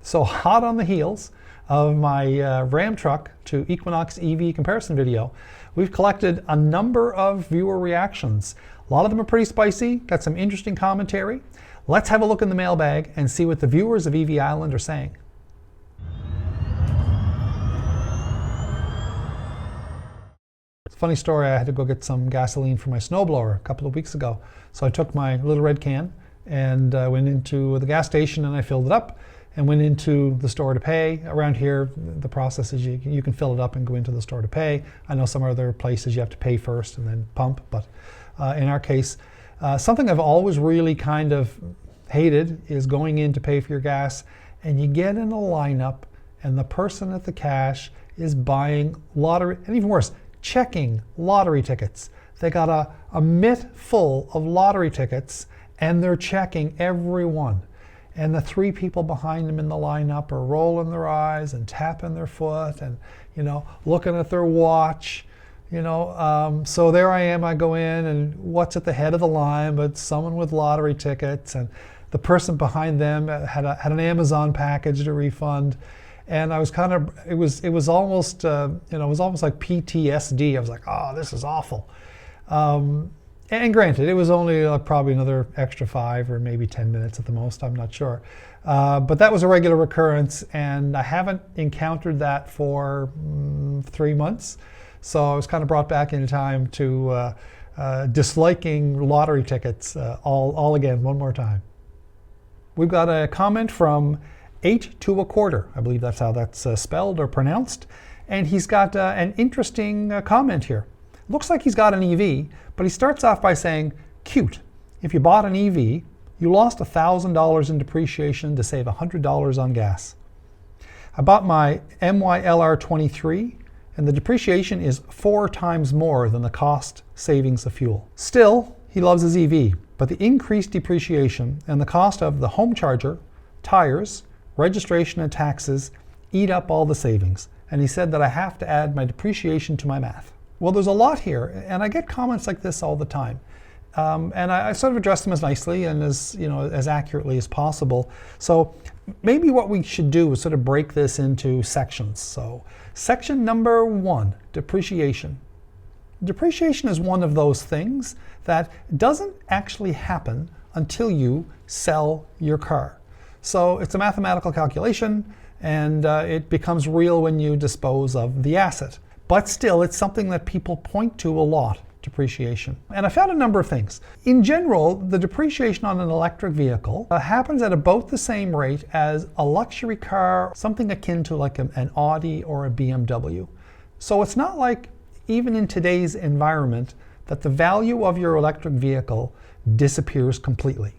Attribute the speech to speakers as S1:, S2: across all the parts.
S1: So hot on the heels of my Ram truck to Equinox EV comparison video, we've collected a number of viewer reactions. A lot of them are pretty spicy, got some interesting commentary. Let's have a look in the mailbag and see what the viewers of EV Island are saying. It's a funny story, I had to go get some gasoline for my snowblower a couple of weeks ago. So I took my little red can and went into the gas station and I filled it up and went into the store to pay. Around here, the process is you can fill it up and go into the store to pay. I know some other places you have to pay first and then pump, but in our case, something I've always really kind of hated is going in to pay for your gas and you get in a lineup and the person at the cash is buying lottery, and even worse, checking lottery tickets. They got a mitt full of lottery tickets and they're checking every one. And the three people behind them in the lineup are rolling their eyes and tapping their foot and, looking at their watch, So there I am, I go in and what's at the head of the line but someone with lottery tickets, and the person behind them had an Amazon package to refund. And I was it was almost, it was almost like PTSD. I was like, oh, this is awful. And granted, it was only probably another extra 5 or maybe 10 minutes at the most, I'm not sure. But that was a regular occurrence, and I haven't encountered that for 3 months. So I was kind of brought back into time to disliking lottery tickets all again, one more time. We've got a comment from 8 to a quarter. I believe that's how that's spelled or pronounced. And he's got an interesting comment here. Looks like he's got an EV, but he starts off by saying, cute. If you bought an EV, you lost $1,000 in depreciation to save $100 on gas. I bought my MYLR 23, and the depreciation is 4 times more than the cost savings of fuel. Still, he loves his EV, but the increased depreciation and the cost of the home charger, tires, registration and taxes eat up all the savings. And he said that I have to add my depreciation to my math. Well, there's a lot here, and I get comments like this all the time. And I sort of address them as nicely and as accurately as possible. So maybe what we should do is sort of break this into sections. So section number 1, depreciation. Depreciation is one of those things that doesn't actually happen until you sell your car. So it's a mathematical calculation, and it becomes real when you dispose of the asset. But still, it's something that people point to a lot, depreciation. And I found a number of things. In general, the depreciation on an electric vehicle happens at about the same rate as a luxury car, something akin to like an Audi or a BMW. So it's not like, even in today's environment, that the value of your electric vehicle disappears completely.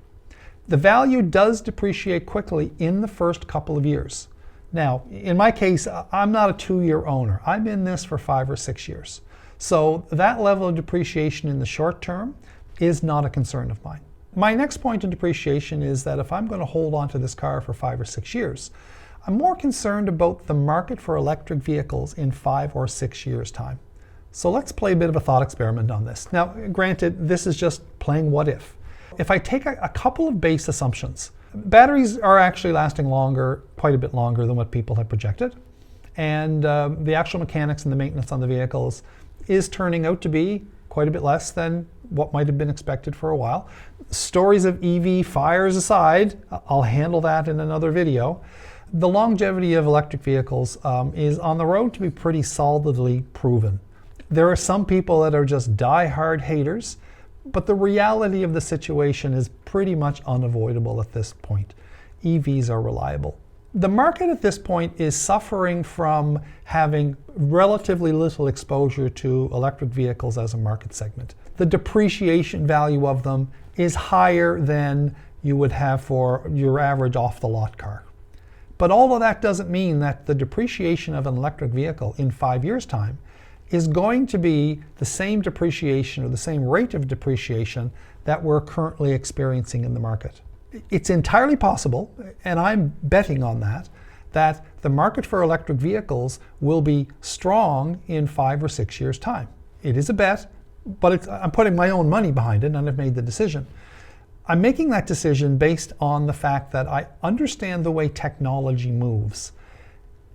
S1: The value does depreciate quickly in the first couple of years. Now, in my case, I'm not a 2-year owner. I'm in this for 5 or 6 years. So that level of depreciation in the short term is not a concern of mine. My next point in depreciation is that if I'm going to hold on to this car for 5 or 6 years, I'm more concerned about the market for electric vehicles in 5 or 6 years' time. So let's play a bit of a thought experiment on this. Now, granted, this is just playing what if. If I take a couple of base assumptions, batteries are actually lasting longer, quite a bit longer than what people have projected. And the actual mechanics and the maintenance on the vehicles is turning out to be quite a bit less than what might have been expected for a while. Stories of EV fires aside, I'll handle that in another video. The longevity of electric vehicles is on the road to be pretty solidly proven. There are some people that are just die-hard haters, but the reality of the situation is pretty much unavoidable at this point. EVs are reliable. The market at this point is suffering from having relatively little exposure to electric vehicles as a market segment. The depreciation value of them is higher than you would have for your average off-the-lot car. But all of that doesn't mean that the depreciation of an electric vehicle in 5 years' time is going to be the same depreciation or the same rate of depreciation that we're currently experiencing in the market. It's entirely possible, and I'm betting on that the market for electric vehicles will be strong in 5 or 6 years' time. It is a bet, but I'm putting my own money behind it, and I've made the decision. I'm making that decision based on the fact that I understand the way technology moves.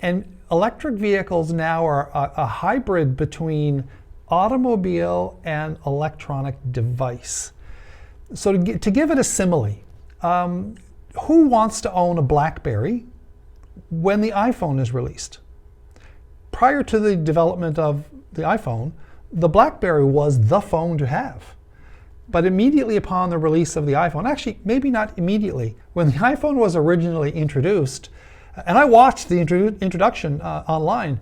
S1: And electric vehicles now are a hybrid between automobile and electronic device. So to give it a simile, who wants to own a BlackBerry when the iPhone is released? Prior to the development of the iPhone, the BlackBerry was the phone to have. But immediately upon the release of the iPhone, actually maybe not immediately, when the iPhone was originally introduced, and I watched the introduction online,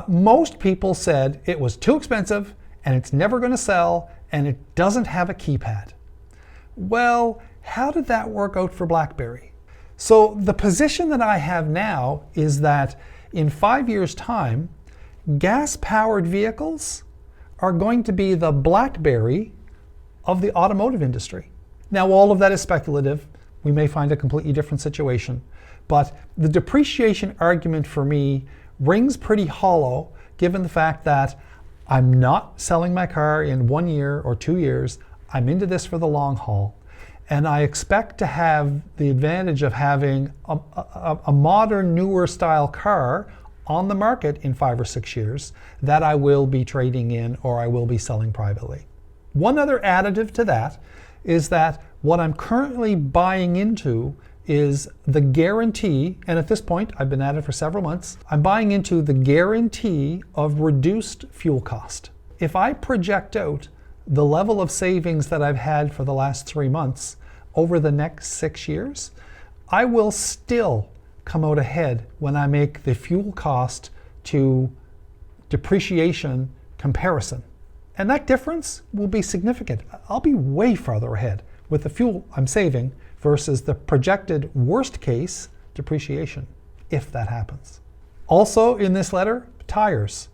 S1: most people said it was too expensive and it's never going to sell and it doesn't have a keypad. Well, how did that work out for BlackBerry? So the position that I have now is that in 5 years' time, gas-powered vehicles are going to be the BlackBerry of the automotive industry. Now, all of that is speculative. We may find a completely different situation. But the depreciation argument for me rings pretty hollow, given the fact that I'm not selling my car in 1 year or 2 years. I'm into this for the long haul. And I expect to have the advantage of having a modern, newer style car on the market in 5 or 6 years that I will be trading in or I will be selling privately. One other additive to that is that what I'm currently buying into is the guarantee, and at this point, I've been at it for several months, I'm buying into the guarantee of reduced fuel cost. If I project out the level of savings that I've had for the last 3 months over the next 6 years, I will still come out ahead when I make the fuel cost to depreciation comparison. And that difference will be significant. I'll be way farther ahead with the fuel I'm saving versus the projected worst case depreciation, if that happens. Also in this letter, tires.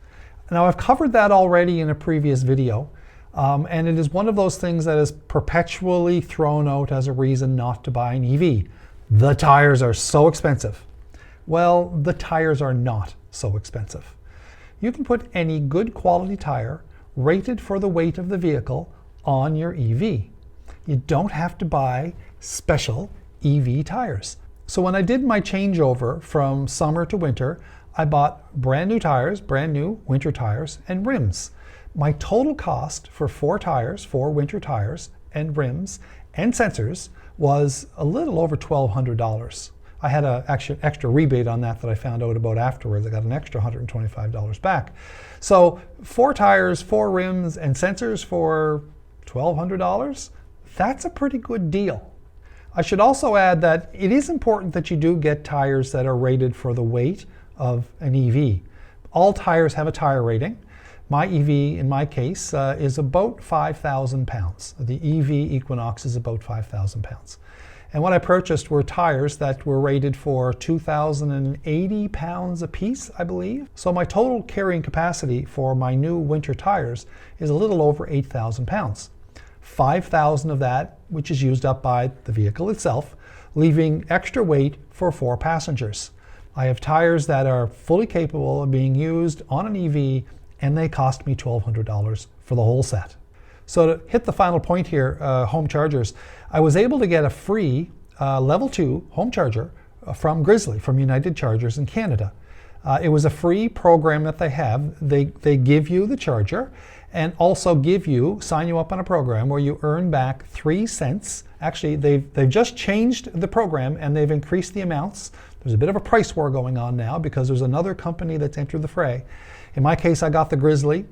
S1: Now I've covered that already in a previous video, and it is one of those things that is perpetually thrown out as a reason not to buy an EV. The tires are so expensive. Well, the tires are not so expensive. You can put any good quality tire rated for the weight of the vehicle on your EV. You don't have to buy special EV tires. So when I did my changeover from summer to winter, I bought brand new tires, brand new winter tires, and rims. My total cost for 4 tires, 4 winter tires, and rims, and sensors was a little over $1,200. I had an extra rebate on that I found out about afterwards. I got an extra $125 back. So 4 tires, 4 rims, and sensors for $1,200, that's a pretty good deal. I should also add that it is important that you do get tires that are rated for the weight of an EV. All tires have a tire rating. My EV, in my case, is about 5,000 pounds. The EV Equinox is about 5,000 pounds. And what I purchased were tires that were rated for 2,080 pounds a piece, I believe. So my total carrying capacity for my new winter tires is a little over 8,000 pounds. 5,000 of that, which is used up by the vehicle itself, leaving extra weight for 4 passengers. I have tires that are fully capable of being used on an EV, and they cost me $1,200 for the whole set. So to hit the final point here, home chargers, I was able to get a free level 2 home charger from Grizzl-E, from United Chargers in Canada. It was a free program that they have. They give you the charger and also sign you up on a program where you earn back 3 cents. Actually, they've just changed the program and they've increased the amounts. There's a bit of a price war going on now because there's another company that's entered the fray. In my case, I got the Grizzl-E,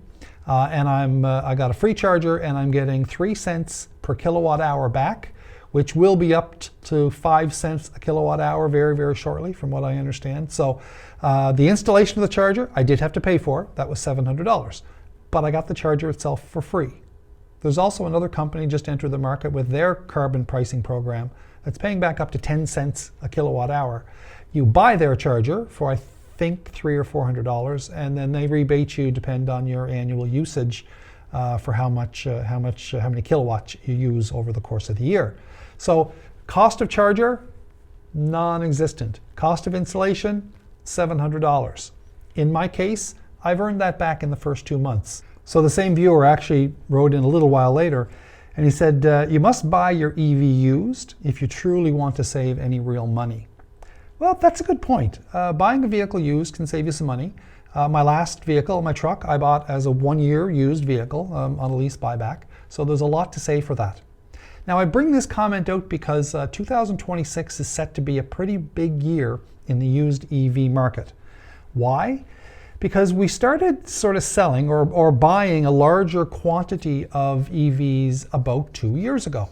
S1: and I got a free charger, and I'm getting 3 cents per kilowatt hour back, which will be up to 5 cents a kilowatt hour very, very shortly, from what I understand. So the installation of the charger, I did have to pay for. That was $700, but I got the charger itself for free. There's also another company just entered the market with their carbon pricing program that's paying back up to 10 cents a kilowatt hour. You buy their charger for, I think, $300 or $400, and then they rebate you, depend on your annual usage, for how many kilowatts you use over the course of the year. So cost of charger, non-existent. Cost of installation, $700. In my case, I've earned that back in the first 2 months. So the same viewer actually wrote in a little while later, And he said, you must buy your EV used if you truly want to save any real money. Well, that's a good point. Buying a vehicle used can save you some money. My last vehicle, my truck, I bought as a 1-year used vehicle on a lease buyback. So there's a lot to say for that. Now I bring this comment out because 2026 is set to be a pretty big year in the used EV market. Why? Because we started sort of selling or buying a larger quantity of EVs about 2 years ago.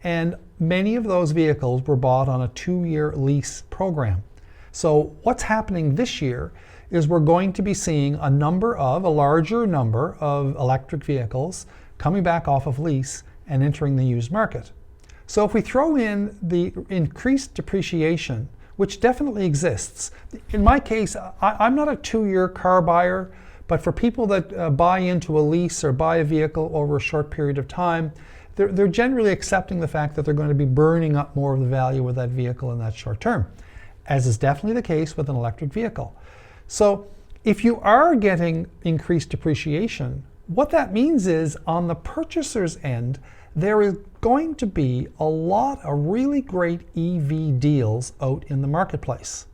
S1: And many of those vehicles were bought on a 2-year lease program. So what's happening this year is we're going to be seeing a larger number of electric vehicles coming back off of lease and entering the used market. So if we throw in the increased depreciation, which definitely exists. In my case, I'm not a 2-year car buyer, but for people that buy into a lease or buy a vehicle over a short period of time, they're generally accepting the fact that they're going to be burning up more of the value of that vehicle in that short term, as is definitely the case with an electric vehicle. So if you are getting increased depreciation, what that means is on the purchaser's end, there is going to be a lot of really great EV deals out in the marketplace.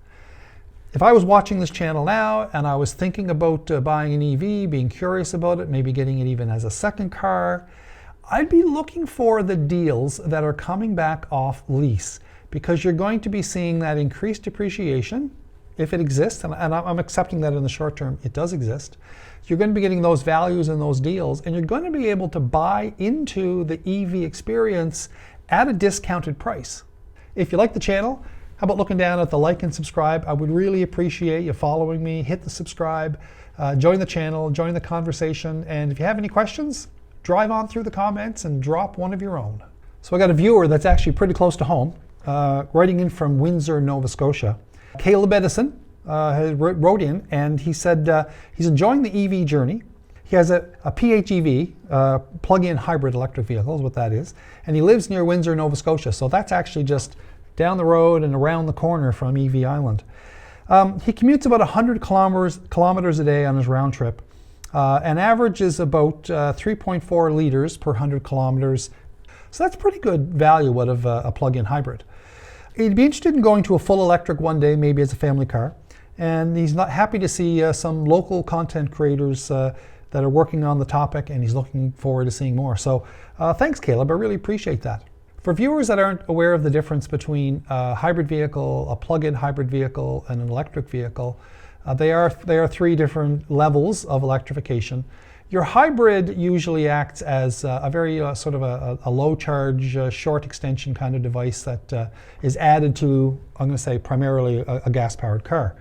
S1: If I was watching this channel now and I was thinking about buying an EV, being curious about it, maybe getting it even as a second car, I'd be looking for the deals that are coming back off lease, because you're going to be seeing that increased depreciation, if it exists, and I'm accepting that in the short term, it does exist. You're going to be getting those values and those deals, and you're going to be able to buy into the EV experience at a discounted price. If you like the channel, how about looking down at the like and subscribe? I would really appreciate you following me. Hit the subscribe, join the channel, join the conversation, and if you have any questions, drive on through the comments and drop one of your own. So I got a viewer that's actually pretty close to home, writing in from Windsor, Nova Scotia. Caleb Edison wrote in, and he said he's enjoying the EV journey. He has a PHEV, plug-in hybrid electric vehicle is what that is, and he lives near Windsor, Nova Scotia, so that's actually just down the road and around the corner from EV Island. He commutes about 100 kilometers a day on his round trip, and averages about 3.4 liters per 100 kilometers. So that's pretty good value out of a plug-in hybrid. He'd be interested in going to a full electric one day, maybe as a family car. And he's not happy to see some local content creators that are working on the topic, and he's looking forward to seeing more. So thanks, Caleb. I really appreciate that. For viewers that aren't aware of the difference between a hybrid vehicle, a plug-in hybrid vehicle, and an electric vehicle, they are 3 different levels of electrification. Your hybrid usually acts as a very sort of a low charge, short extension kind of device that is added to, I'm going to say, primarily a gas-powered car.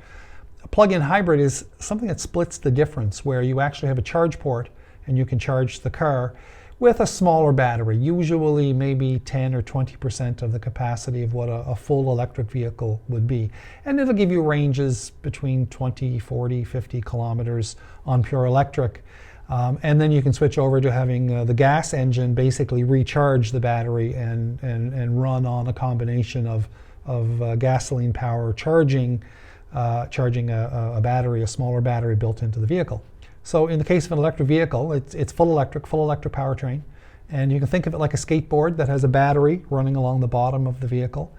S1: A plug-in hybrid is something that splits the difference, where you actually have a charge port and you can charge the car with a smaller battery, usually maybe 10 or 20% of the capacity of what a full electric vehicle would be. And it'll give you ranges between 20, 40, 50 kilometers on pure electric. And then you can switch over to having the gas engine basically recharge the battery and run on a combination of gasoline power charging a battery, a smaller battery built into the vehicle. So in the case of an electric vehicle, it's full electric powertrain. And you can think of it like a skateboard that has a battery running along the bottom of the vehicle.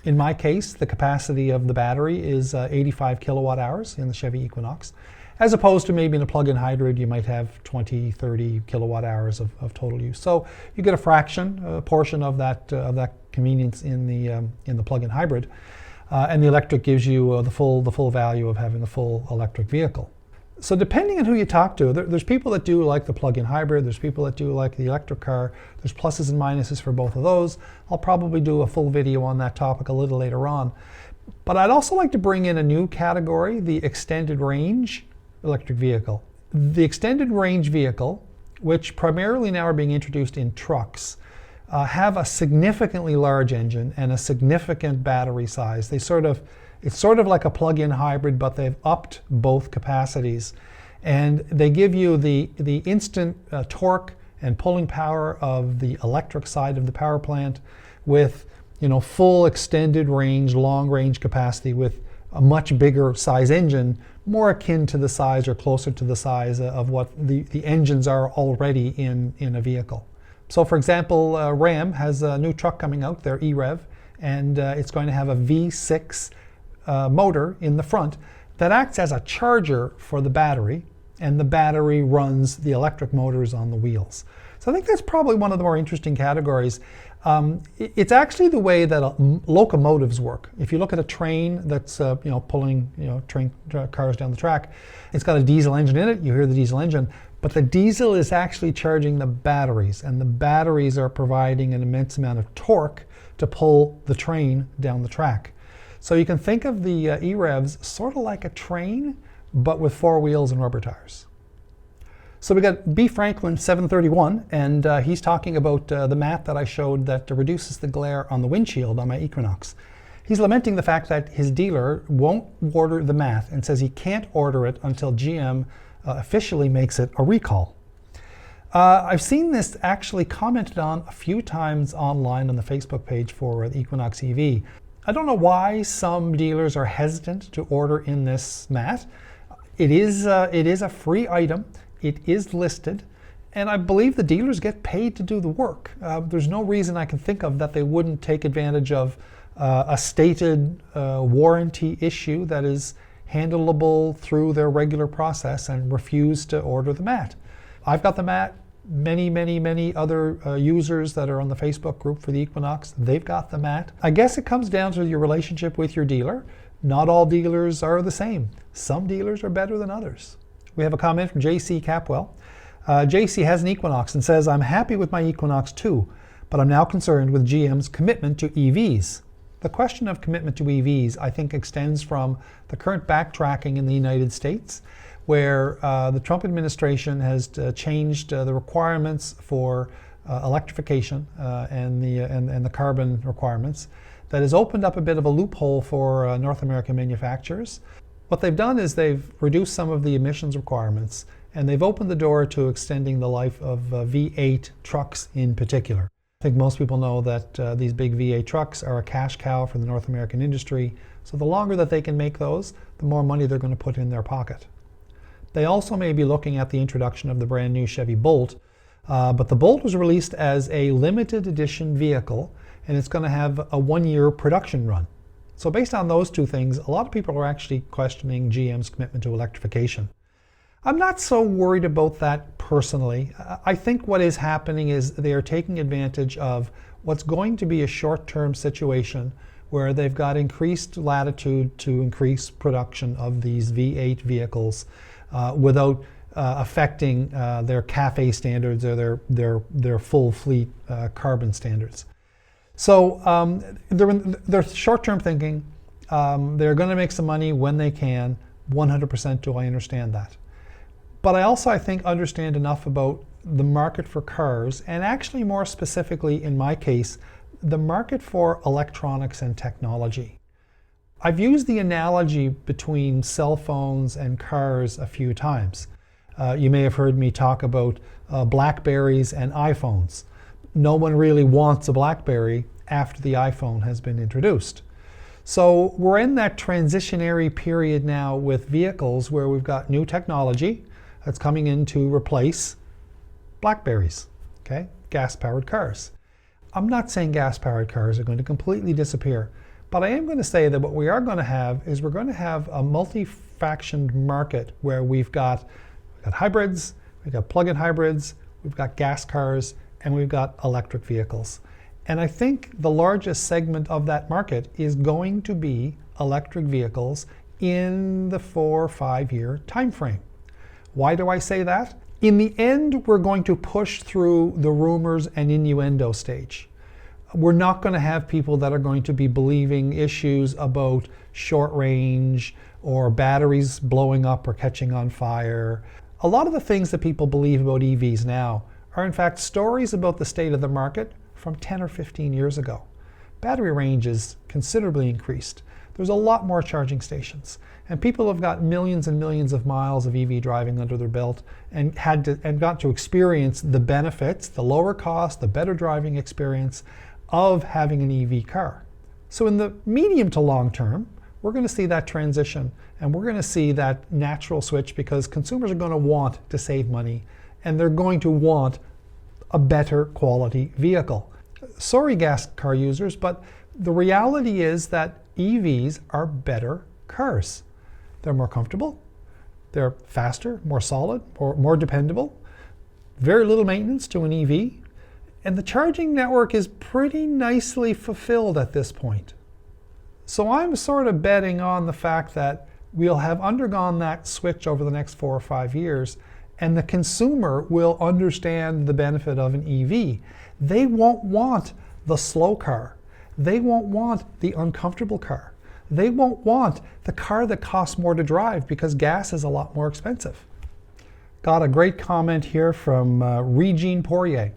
S1: In my case, the capacity of the battery is 85 kilowatt hours in the Chevy Equinox, as opposed to maybe in a plug-in hybrid, you might have 20, 30 kilowatt hours of total use. So you get a portion of that convenience in the plug-in hybrid, and the electric gives you the full value of having a full electric vehicle. So depending on who you talk to, there's people that do like the plug-in hybrid, there's people that do like the electric car, there's pluses and minuses for both of those. I'll probably do a full video on that topic a little later on. But I'd also like to bring in a new category, the extended range electric vehicle. The extended range vehicle, which primarily now are being introduced in trucks, have a significantly large engine and a significant battery size. It's sort of like a plug-in hybrid, but they've upped both capacities. And they give you the instant torque and pulling power of the electric side of the power plant with full extended range, long range capacity with a much bigger size engine, more akin to the size or closer to the size of what the engines are already in a vehicle. So for example, Ram has a new truck coming out, their E-Rev, and it's going to have a V6 motor in the front that acts as a charger for the battery, and the battery runs the electric motors on the wheels. So I think that's probably one of the more interesting categories. It's actually the way that locomotives work. If you look at a train that's pulling train cars down the track, it's got a diesel engine in it. You hear the diesel engine, but the diesel is actually charging the batteries, and the batteries are providing an immense amount of torque to pull the train down the track. So you can think of the E-Revs sort of like a train, but with 4 wheels and rubber tires. So we got B. Franklin 731, and he's talking about the mat that I showed that reduces the glare on the windshield on my Equinox. He's lamenting the fact that his dealer won't order the mat and says he can't order it until GM officially makes it a recall. I've seen this actually commented on a few times online on the Facebook page for the Equinox EV. I don't know why some dealers are hesitant to order in this mat. It is a free item. It is listed, and I believe the dealers get paid to do the work. There's no reason I can think of that they wouldn't take advantage of a stated warranty issue that is handleable through their regular process and refuse to order the mat. I've got the mat. Many other users that are on the Facebook group for the Equinox, they've got the mat. I guess it comes down to your relationship with your dealer. Not all dealers are the same. Some dealers are better than others. We have a comment from JC Capwell. JC has an Equinox and says, I'm happy with my Equinox 2, but I'm now concerned with GM's commitment to EVs. The question of commitment to EVs, I think, extends from the current backtracking in the United States, where the Trump administration has changed the requirements for electrification and the carbon requirements. That has opened up a bit of a loophole for North American manufacturers. What they've done is they've reduced some of the emissions requirements, and they've opened the door to extending the life of V8 trucks in particular. I think most people know that these big V8 trucks are a cash cow for the North American industry, so the longer that they can make those, the more money they're going to put in their pocket. They also may be looking at the introduction of the brand new Chevy Bolt, but the Bolt was released as a limited edition vehicle, and it's going to have a 1-year production run. So based on those two things, a lot of people are actually questioning GM's commitment to electrification. I'm not so worried about that personally. I think what is happening is they are taking advantage of what's going to be a short-term situation where they've got increased latitude to increase production of these V8 vehicles without affecting their CAFE standards or their full fleet carbon standards. So they're short-term thinking. They're going to make some money when they can. 100% do I understand that. But I also, I think, understand enough about the market for cars, and actually more specifically in my case, the market for electronics and technology. I've used the analogy between cell phones and cars a few times. You may have heard me talk about Blackberries and iPhones. No one really wants a BlackBerry after the iPhone has been introduced. So we're in that transitionary period now with vehicles where we've got new technology that's coming in to replace Blackberries, okay? Gas-powered cars. I'm not saying gas-powered cars are going to completely disappear, but I am going to say that what we are going to have is we're going to have a multi-factioned market where we've got hybrids, we've got plug-in hybrids, we've got gas cars, and we've got electric vehicles. And I think the largest segment of that market is going to be electric vehicles in the 4 or 5 year time frame. Why do I say that? In the end, we're going to push through the rumors and innuendo stage. We're not going to have people that are going to be believing issues about short range or batteries blowing up or catching on fire. A lot of the things that people believe about EVs now are in fact stories about the state of the market from 10 or 15 years ago. Battery range is considerably increased. There's a lot more charging stations, and people have got millions and millions of miles of EV driving under their belt and got to experience the benefits, the lower cost, the better driving experience of having an EV car. So in the medium to long term, we're going to see that transition, and we're going to see that natural switch because consumers are going to want to save money, and they're going to want a better quality vehicle. Sorry, gas car users, but the reality is that EVs are better cars. They're more comfortable, they're faster, more solid, or more dependable, very little maintenance to an EV, and the charging network is pretty nicely fulfilled at this point. So I'm sort of betting on the fact that we'll have undergone that switch over the next 4 or 5 years, and the consumer will understand the benefit of an EV. They won't want the slow car. They won't want the uncomfortable car. They won't want the car that costs more to drive because gas is a lot more expensive. Got a great comment here from Regine Poirier.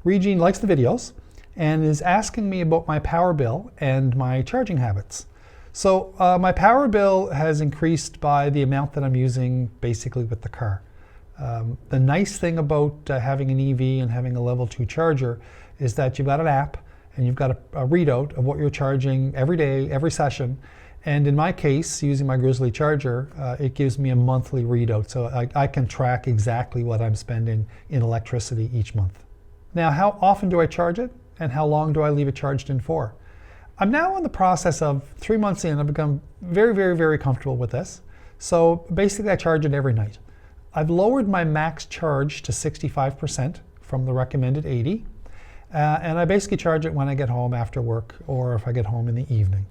S1: Regine likes the videos and is asking me about my power bill and my charging habits. So my power bill has increased by the amount that I'm using basically with the car. The nice thing about having an EV and having a level 2 charger is that you've got an app and you've got a readout of what you're charging every day, every session. And in my case, using my Grizzl-E charger, it gives me a monthly readout. So I can track exactly what I'm spending in electricity each month. Now, how often do I charge it and how long do I leave it charged in for? I'm now in the process of 3 months in, I've become very, very, very comfortable with this. So basically I charge it every night. I've lowered my max charge to 65% from the recommended 80. And I basically charge it when I get home after work or if I get home in the evening.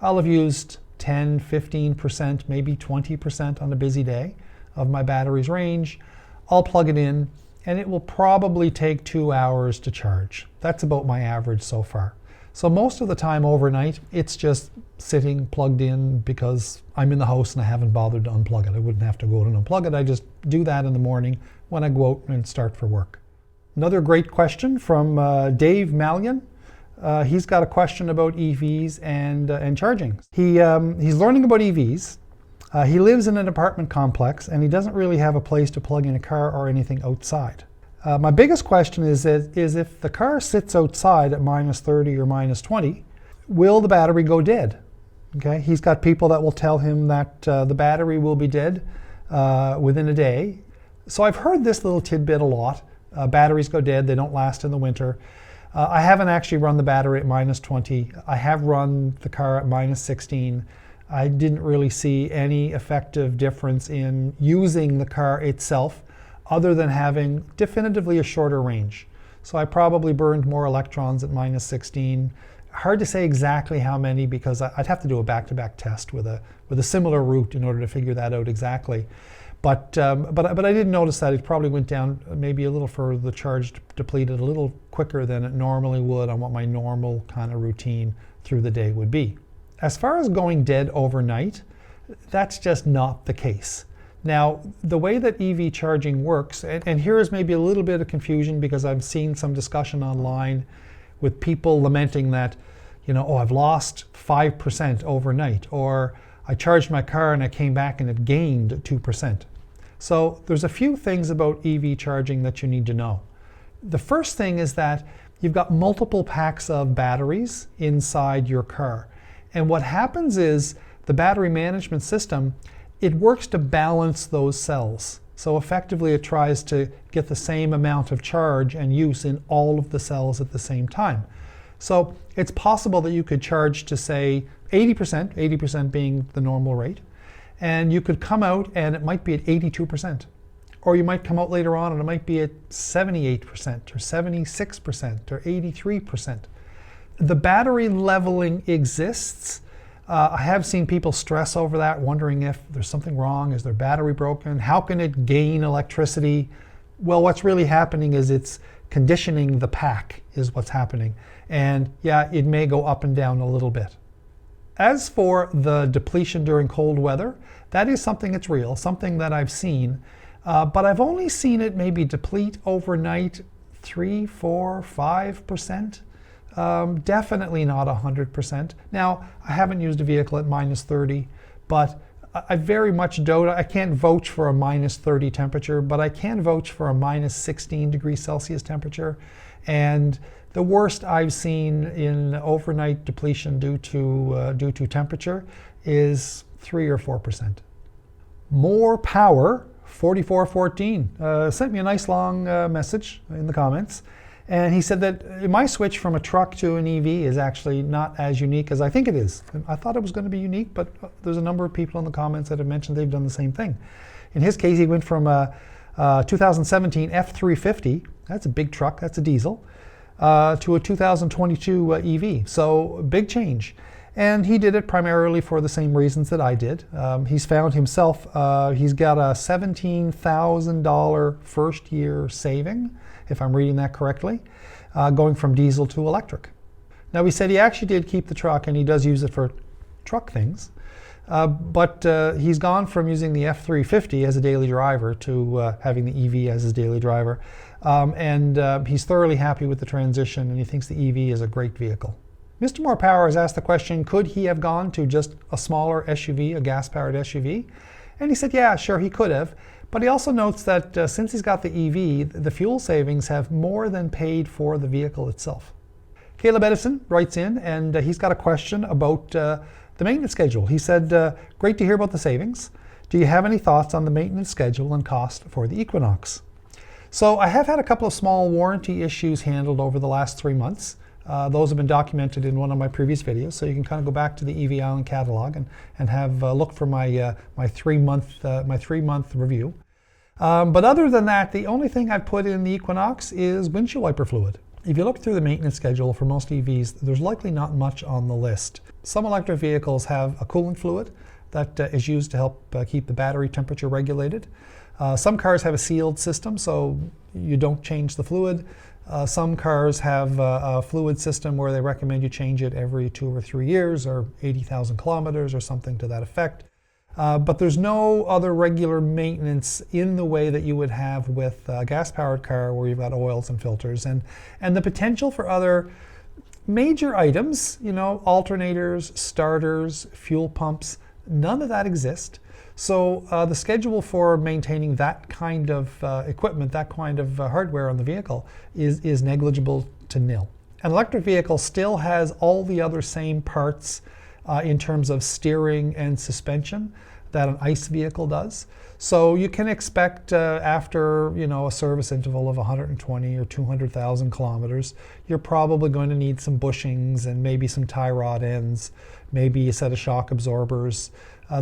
S1: I'll have used 10, 15%, maybe 20% on a busy day of my battery's range. I'll plug it in and it will probably take 2 hours to charge. That's about my average so far. So most of the time overnight, it's just sitting plugged in because I'm in the house and I haven't bothered to unplug it. I wouldn't have to go out and unplug it. I just do that in the morning when I go out and start for work. Another great question from Dave Mallion. He's got a question about EVs and charging. He's learning about EVs. He lives in an apartment complex and he doesn't really have a place to plug in a car or anything outside. My biggest question is if the car sits outside at -30 or -20, will the battery go dead? Okay, he's got people that will tell him that the battery will be dead within a day. So I've heard this little tidbit a lot. Batteries go dead, they don't last in the winter. I haven't actually run the battery at -20. I have run the car at -16. I didn't really see any effective difference in using the car itself other than having definitively a shorter range. So I probably burned more electrons at -16. Hard to say exactly how many because I'd have to do a back-to-back test with a similar route in order to figure that out exactly. But I did notice that it probably went down maybe a little further, the charge depleted a little quicker than it normally would on what my normal kind of routine through the day would be. As far as going dead overnight, that's just not the case. Now, the way that EV charging works, and here is maybe a little bit of confusion because I've seen some discussion online with people lamenting that, oh, I've lost 5% overnight, or I charged my car and I came back and it gained 2%. So there's a few things about EV charging that you need to know. The first thing is that you've got multiple packs of batteries inside your car. And what happens is the battery management system, it works to balance those cells. So effectively it tries to get the same amount of charge and use in all of the cells at the same time. So it's possible that you could charge to say 80% being the normal rate, and you could come out and it might be at 82%. Or you might come out later on and it might be at 78% or 76% or 83%. The battery leveling exists. I have seen people stress over that, wondering if there's something wrong, is their battery broken, how can it gain electricity? Well, what's really happening is it's conditioning the pack is what's happening. And yeah, it may go up and down a little bit. As for the depletion during cold weather, that is something that's real, something that I've seen, but I've only seen it maybe deplete overnight 3, 4, 5%. Definitely not 100%. Now, I haven't used a vehicle at -30, but I very much doubt, I can't vouch for a -30 temperature, but I can vouch for a -16 degrees Celsius temperature. And the worst I've seen in overnight depletion due to temperature is 3 or 4%. More power 4414 sent me a nice long message in the comments. And he said that my switch from a truck to an EV is actually not as unique as I think it is. I thought it was going to be unique, but there's a number of people in the comments that have mentioned they've done the same thing. In his case, he went from a 2017 F350, that's a big truck, that's a diesel, to a 2022 EV. So big change. And he did it primarily for the same reasons that I did. He's found himself, he's got a $17,000 first year saving, if I'm reading that correctly, going from diesel to electric. Now, he said he actually did keep the truck and he does use it for truck things, but he's gone from using the F350 as a daily driver to having the EV as his daily driver. And he's thoroughly happy with the transition and he thinks the EV is a great vehicle. Mr. More Power has asked the question, could he have gone to just a smaller SUV, a gas-powered SUV? And he said, yeah, sure, he could have. But he also notes that since he's got the EV, the fuel savings have more than paid for the vehicle itself. Caleb Edison writes in, and he's got a question about the maintenance schedule. He said, great to hear about the savings. Do you have any thoughts on the maintenance schedule and cost for the Equinox? So I have had a couple of small warranty issues handled over the last 3 months. Those have been documented in one of my previous videos, so you can kind of go back to the EV Island catalog and have a look for my my 3-month review. But other than that, the only thing I've put in the Equinox is windshield wiper fluid. If you look through the maintenance schedule for most EVs, there's likely not much on the list. Some electric vehicles have a coolant fluid that is used to help keep the battery temperature regulated. Some cars have a sealed system, so you don't change the fluid. Some cars have a fluid system where they recommend you change it every 2 or 3 years or 80,000 kilometers or something to that effect. But there's no other regular maintenance in the way that you would have with a gas-powered car where you've got oils and filters. And the potential for other major items, you know, alternators, starters, fuel pumps, none of that exists. So the schedule for maintaining that kind of equipment, that kind of hardware on the vehicle is negligible to nil. An electric vehicle still has all the other same parts in terms of steering and suspension that an ICE vehicle does. So you can expect after, you know, a service interval of 120 or 200,000 kilometers, you're probably going to need some bushings and maybe some tie rod ends, maybe a set of shock absorbers.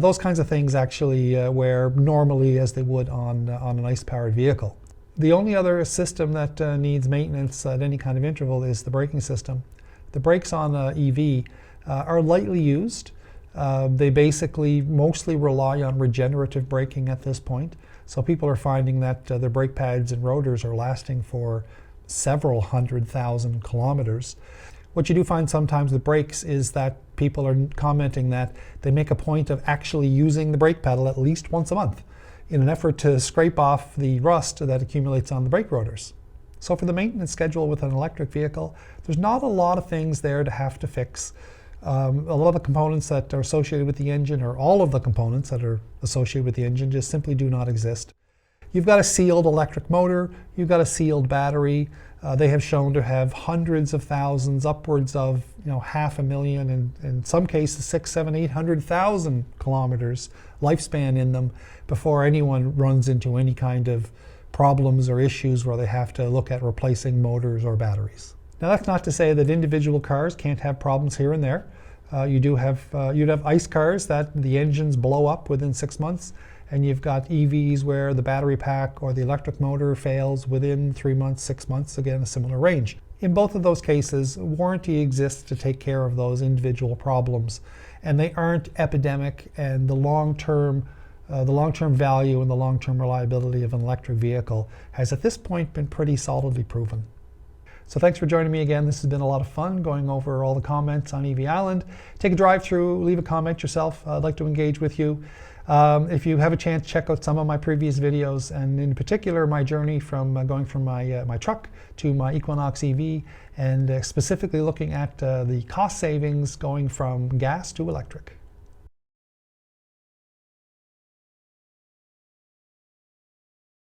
S1: Those kinds of things actually wear normally as they would on an ICE-powered vehicle. The only other system that needs maintenance at any kind of interval is the braking system. The brakes on an EV are lightly used. They basically mostly rely on regenerative braking at this point. So people are finding that their brake pads and rotors are lasting for several 100,000 kilometers. What you do find sometimes with brakes is that people are commenting that they make a point of actually using the brake pedal at least once a month in an effort to scrape off the rust that accumulates on the brake rotors. So for the maintenance schedule with an electric vehicle, there's not a lot of things there to have to fix. A lot of the components that are associated with the engine, or all of the components that are associated with the engine, just simply do not exist. You've got a sealed electric motor, you've got a sealed battery. They have shown to have hundreds of thousands, upwards of 500,000, and in some cases 600,000, 700,000, 800,000 kilometers lifespan in them before anyone runs into any kind of problems or issues where they have to look at replacing motors or batteries. Now, that's not to say that individual cars can't have problems here and there. You'd have ICE cars that the engines blow up within 6 months, and you've got EVs where the battery pack or the electric motor fails within 3 months, 6 months, again, a similar range. In both of those cases, warranty exists to take care of those individual problems, and they aren't epidemic, and the long-term value and the long-term reliability of an electric vehicle has at this point been pretty solidly proven. So thanks for joining me again. This has been a lot of fun going over all the comments on EV Island. Take a drive through, leave a comment yourself. I'd like to engage with you. If you have a chance, check out some of my previous videos, and in particular my journey from going from my truck to my Equinox EV, and specifically looking at the cost savings going from gas to electric.